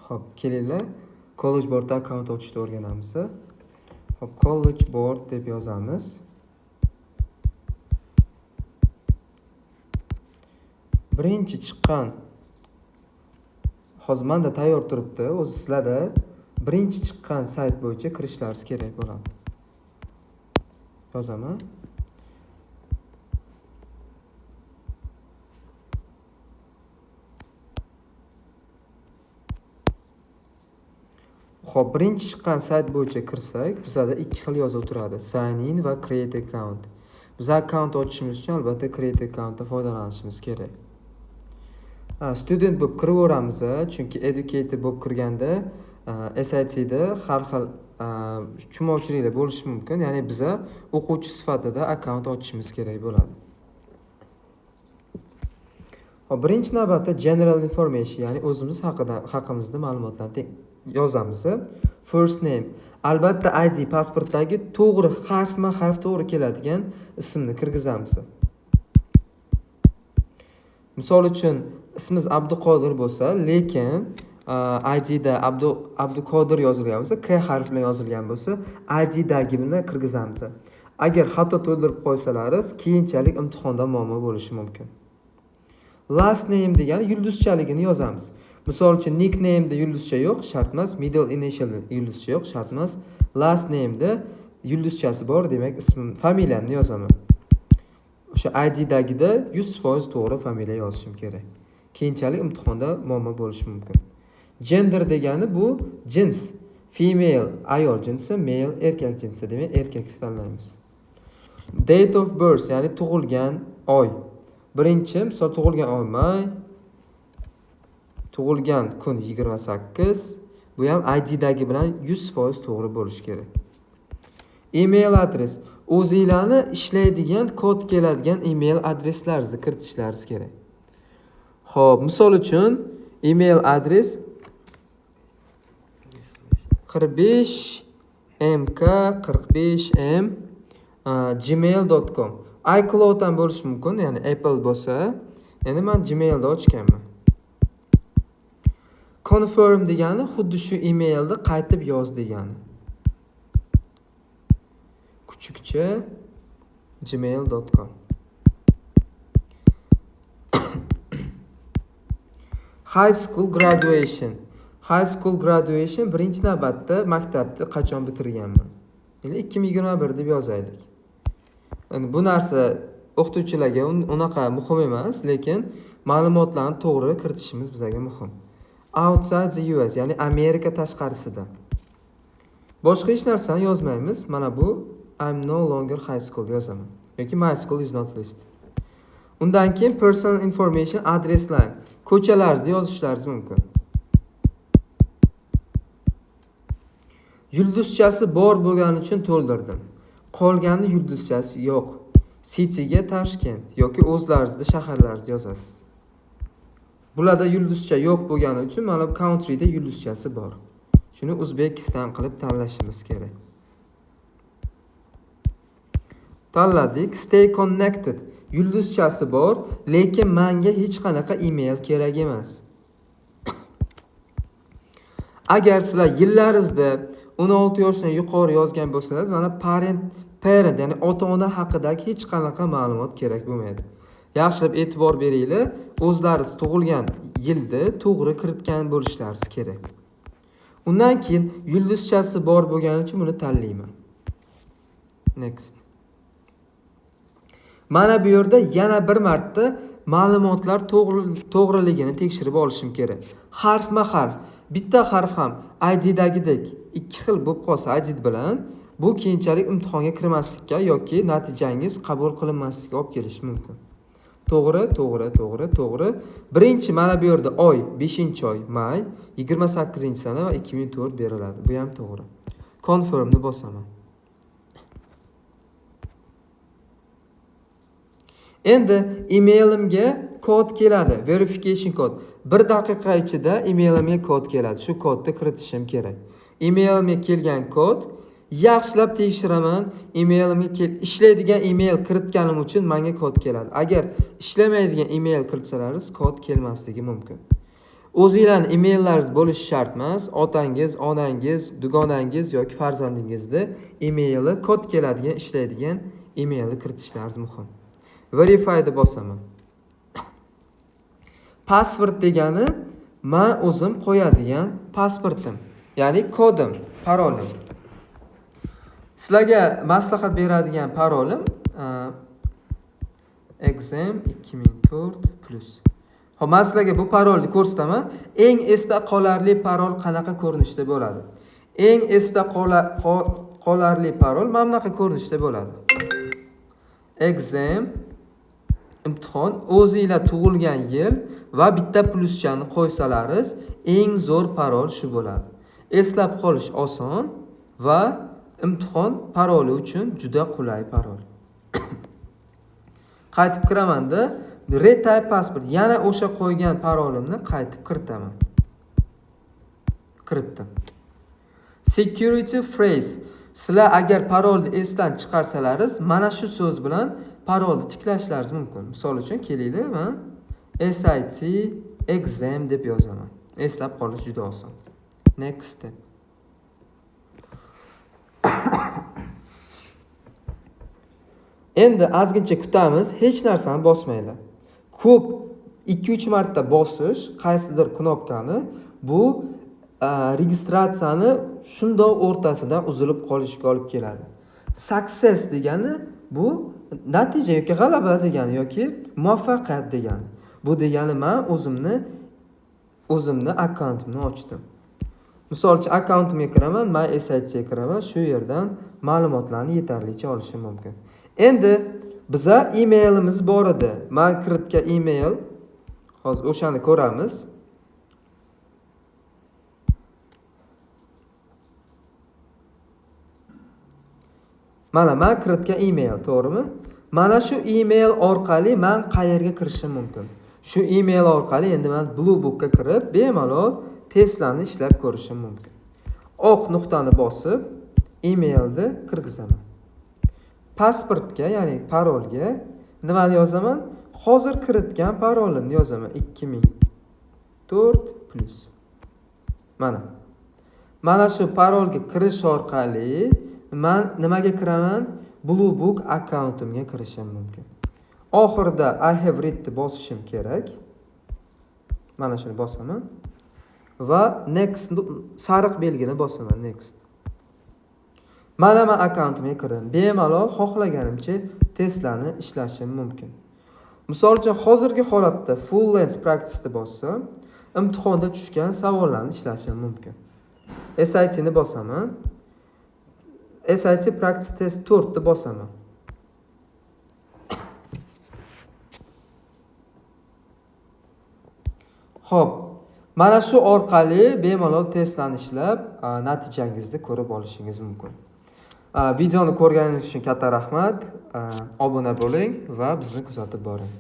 Hop, kelinglar. College Boardda akkaunt ochishni o'rganamiz. Hop, College Board deb yozamiz. Birinchi chiqqan hozir menda tayyor turibdi. O'zi sizlarda birinchi chiqqan sayt bo'yicha kirishlaringiz kerak bo'ladi. Yozaman. Xo'p, birinchi chiqqan sayt bo'yicha kirsak, bizda ikki xil yozuv turadi: sign in va create account. Biz akkaunt ochishimiz uchun albatta create accountdan foydalanishimiz kerak. Student bo'lib kiraveramiz, chunki educator bo'lib kirganda SATda har xil tushunmovchiliklar bo'lishi mumkin. Ya'ni biz o'quvchi sifatida akkaunt ochishimiz kerak bo'ladi. Hop, birinchi navbatda general information, ya'ni o'zimiz haqimizda ma'lumotlarni yozamiz. First name. Albatta ID pasportdagi to'g'ri harf to'g'ri keladigan ismni kirgizamiz. Misol uchun ismingiz Abduqodir bo'lsa, lekin IDda Abduqodir yozilgan bo'lsa, K harfi bilan yozilgan bo'lsa, IDdagi bilan kirgizamiz. Agar xato to'ldirib qo'ysalaringiz, keyinchalik imtihonda muammo bo'lishi mumkin. Last name degani yulduzchaligini yozamiz. Misol uchun nickname'da yulduzcha yo'q, shart emas. Middle initial yulduzcha yo'q, shart emas. Last name'da yulduzchasi bor, demak ismim, familiyamni yozaman. O'sha IDdagida 100% to'g'ri familiya yozishim kerak. Keyinchalik imtihonda muammo bo'lishi mumkin. Gender degani bu jins. Female ayol jinsi, male erkak jinsi, demak erkakni tanlaymiz. Date of birth, ya'ni tug'ilgan oy. Birinchi, misol tug'ilgan oy may, tug'ilgan kun 28. Bu ham IDdagi bilan 100% to'g'ri bo'lishi kerak. Email adres. O'zingizlarni ishlaydigan kod keladigan email adreslaringizni kiritishlaringiz kerak. Xo'p, misol uchun email adres 45mk45m@gmail.com. iCloud ham bo'lishi mumkin, ya'ni Apple bo'lsa. Endi men Gmailda ochganman. Confirm degani xuddi shu emailni qaytib yoz degani. Kuchukcha gmail.com. High school graduation. High school graduation birinchi navbatda maktabni qachon bitirganman? Ya'ni 2021 deb yozaylik. Endi bu narsa o'qituvchilarga unaqa muhim emas, lekin ma'lumotlarni to'g'ri kiritishimiz bizga muhim. Outside the US, ya'ni Amerika tashqarisida. Boshqa hech narsani yozmaymiz. Mana bu I'm no longer high school yozaman. Yoki my school is not listed. Undan keyin personal information, address line. Ko'chalaringizni yozishlaringiz mumkin. Yulduzchasi bor bo'lgani uchun to'ldirdim. Qolgani yulduzchasi yo'q. Cityga Toshkent yoki o'zlaringizning shaharlaringizni yozasiz. Bularda yulduzcha yo'q bo'lgani uchun mana bu countryda yulduzchasi bor. Shuni Uzbekistan qilib tanlashimiz kerak. Tanladik. Stay connected. Yulduzchasi bor, lekin menga hech qanaqa email kerak emas. Agar sizlar yillaringizda 16 yoshdan yuqori yozgan bo'lsangiz, mana parent ya'ni ota-ona haqidagi hech qanaqa ma'lumot kerak bo'lmaydi. Yaxshilab e'tibor beringlar, o'zlaringiz tug'ilgan yilni to'g'ri kiritgan bo'lishlaringiz kerak. Undan keyin yulduzchasi bor bo'lgani uchun buni tanlayman. Next. Mana bu yerda yana bir marta ma'lumotlar to'g'riligini tekshirib olishim kerak. Harfma-harf, bitta harf ham IDdagidek ikki xil bo'lib qolsa ID bilan, bu keyinchalik imtihonga kirmaslikka yoki natijangiz qabul qilinmasligiga olib kelishi mumkin. To'g'ri. Birinchi mana bu yerda oy 5-oy may 28-sana va 2004 beriladi. Bu ham to'g'ri. Confirmni bosaman. Endi emailimga kod keladi, verification kod. 1 daqiqa ichida emailimga kod keladi. Shu kodni kiritishim kerak. Emailimga kelgan kod yaxshilab tekshiraman. Emailimga ishlaydigan email kiritganim uchun menga kod keladi. Agar ishlamaydigan email kiritsalaringiz, kod kelmasligi mumkin. O'zingizlarning emaillarıngiz bo'lishi shart emas. Otangiz, onangiz, dugonangiz yoki farzandingizni emaili kod keladigan, ishlaydigan emailni kiritishlaringiz muhim. Verify'ni bosaman. Password degani men o'zim qo'yadigan pasportim, ya'ni kodim, parolim. Sizlarga maslahat beradigan parolim exam 2004+. Xo'p, men sizlarga bu parolni ko'rsataman. Eng esda qolarli parol qanaqa ko'rinishda bo'ladi? Eng esda qolarli parol mana bunaqa ko'rinishda bo'ladi. Exam imtihon, o'zingizlar tug'ilgan yil va bitta pluschani qo'ysalaringiz, eng zo'r parol shu bo'ladi. Eslab qolish oson va imtihon paroli uchun juda qulay parol. Qaytib kiraman-da, retype passport, yana o'sha qo'ygan parolimni qaytib kiritaman. Kiritdim. Security phrase. Sizlar agar parolni esdan chiqarsalaringiz, mana shu so'z bilan parolni tiklashlaringiz mumkin. Misol uchun kelinglar, men SAT exam deb yozaman. Eslab qolish juda oson. Next step. Endi ozgincha kutamiz, hech narsani bosmanglar. Ko'p 2-3 marta bosish qaysidir knopkani bu registratsiyani shundoq o'rtasidan uzilib qolishga olib keladi. Success degani bu natija yoki g'alaba degani yoki muvaffaqiyat degani. Bu degani men o'zimni akkauntimni ochdim. Misol uchun akkauntimga kiraman, men SATga kiraman, shu yerdan ma'lumotlarni yetarlicha olishim mumkin. Endi biza emailimiz bor edi. Men kiritgan email, hozir o'shani ko'ramiz. Mana men kiritgan email, to'g'rimi? Mana shu email orqali men qayerga kirishim mumkin? Shu email orqali endi men Bluebookga kirib, bemalol testlarni ishlab ko'rishim mumkin. Oq nuqtani bosib, emailni kirgizaman. Pasportga, ya'ni parolga nimani yozaman? Hozir kiritgan parolimni yozaman. 2004+. Mana shu parolga kirish orqali men nimaga kiraman? Bluebook akkauntimga kirishim mumkin. Oxirida I have readni bosishim kerak. Mana shuni bosaman va next sariq belgini bosaman, next. Mana men akkauntimga kirdim. Bemalol xohlaganimcha testlarni ishlashim mumkin. Misol uchun hozirgi holatda full length practice bossam, imtihonda tushgan savollarni ishlashim mumkin. SAT ni bosaman. SAT practice test 4 ni bosaman. Xo'p, mana shu orqali bemalol testlarni ishlab, natijangizni ko'rib olishingiz mumkin. Videoni ko'rganingiz uchun katta rahmat. Obuna bo'ling va bizni kuzatib boring.